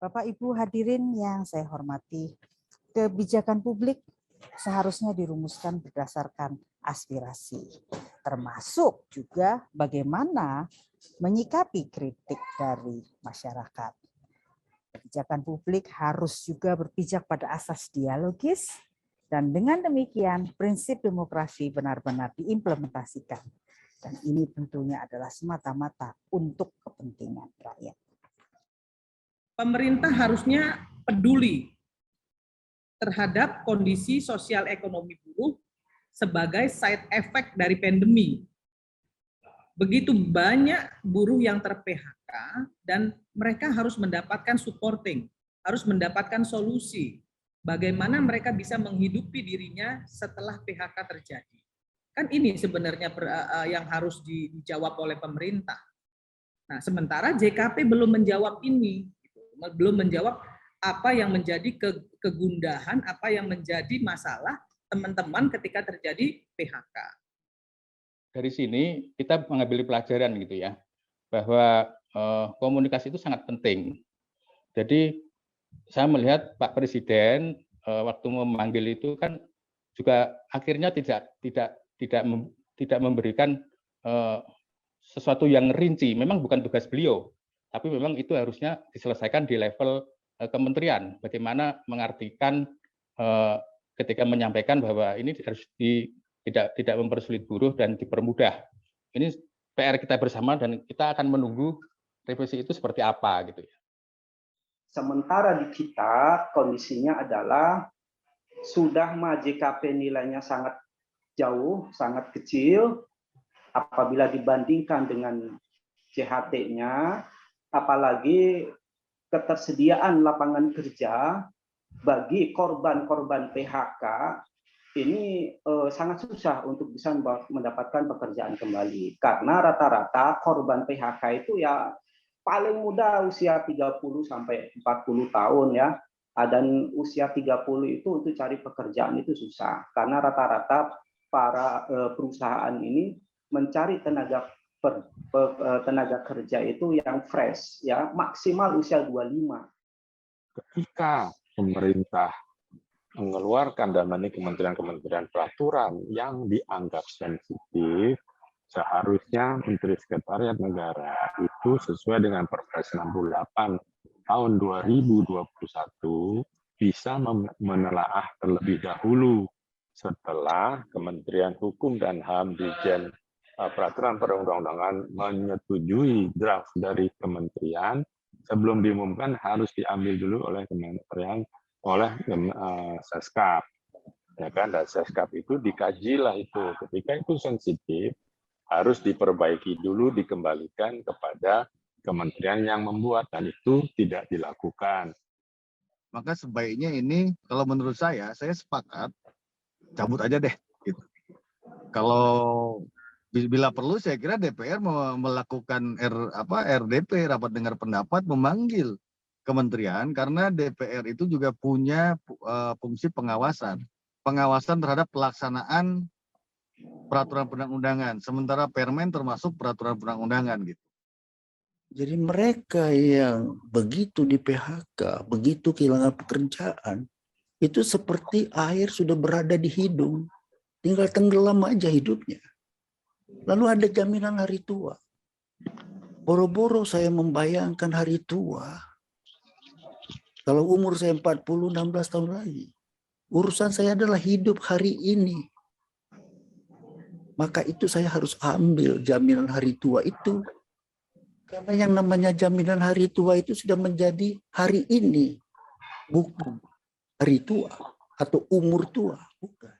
Bapak Ibu hadirin yang saya hormati, kebijakan publik seharusnya dirumuskan berdasarkan aspirasi, termasuk juga bagaimana menyikapi kritik dari masyarakat. Kebijakan publik harus juga berpijak pada asas dialogis, dan dengan demikian prinsip demokrasi benar-benar diimplementasikan. Dan ini tentunya adalah semata-mata untuk kepentingan rakyat. Pemerintah harusnya peduli terhadap kondisi sosial ekonomi buruh sebagai side effect dari pandemi. Begitu banyak buruh yang ter-PHK dan mereka harus mendapatkan supporting, harus mendapatkan solusi. Bagaimana mereka bisa menghidupi dirinya setelah PHK terjadi. Kan ini sebenarnya yang harus dijawab oleh pemerintah. Nah, sementara JKP belum menjawab ini, belum menjawab apa yang menjadi kegundahan, apa yang menjadi masalah teman-teman ketika terjadi PHK. Dari sini kita mengambil pelajaran gitu ya, bahwa komunikasi itu sangat penting. Jadi saya melihat Pak Presiden waktu memanggil itu kan juga akhirnya tidak memberikan sesuatu yang rinci. Memang bukan tugas beliau, tapi memang itu harusnya diselesaikan di level kementerian. Bagaimana mengartikan ketika menyampaikan bahwa ini harus tidak mempersulit buruh dan dipermudah. Ini PR kita bersama dan kita akan menunggu revisi itu seperti apa gitu ya. Sementara di kita kondisinya adalah sudah JKP nilainya sangat jauh, sangat kecil apabila dibandingkan dengan CHT-nya, apalagi ketersediaan lapangan kerja bagi korban-korban PHK ini sangat susah untuk bisa mendapatkan pekerjaan kembali. Karena rata-rata korban PHK itu ya paling muda usia 30 sampai 40 tahun ya. Dan usia 30 itu untuk cari pekerjaan itu susah. Karena rata-rata para perusahaan ini mencari tenaga kerja itu yang fresh ya, maksimal usia 25. Ketika pemerintah mengeluarkan dan ini kementerian-kementerian peraturan yang dianggap sensitif, seharusnya Menteri Sekretariat Negara itu sesuai dengan Perpres 68 tahun 2021 bisa menelaah terlebih dahulu setelah Kementerian Hukum dan HAM Dirjen Peraturan Perundang-undangan menyetujui draft dari kementerian, sebelum diumumkan harus diambil dulu oleh kementerian, oleh Seskap, ya kan? Dan Seskap itu dikajilah itu. Ketika itu sensitif, harus diperbaiki dulu, dikembalikan kepada kementerian yang membuat, dan itu tidak dilakukan. Maka sebaiknya ini, kalau menurut saya sepakat cabut aja deh. Gitu. Kalau bila perlu, saya kira DPR melakukan RDP, rapat dengar pendapat, memanggil kementerian, karena DPR itu juga punya fungsi pengawasan terhadap pelaksanaan peraturan perundang-undangan, sementara Permen termasuk peraturan perundang-undangan gitu. Jadi mereka yang begitu di PHK, begitu kehilangan pekerjaan, itu seperti air sudah berada di hidung, tinggal tenggelam aja hidupnya. Lalu ada jaminan hari tua. Boro-boro saya membayangkan hari tua. Kalau umur saya 40, 16 tahun lagi. Urusan saya adalah hidup hari ini. Maka itu saya harus ambil jaminan hari tua itu. Karena yang namanya jaminan hari tua itu sudah menjadi hari ini. Bukan hari tua atau umur tua. Bukan.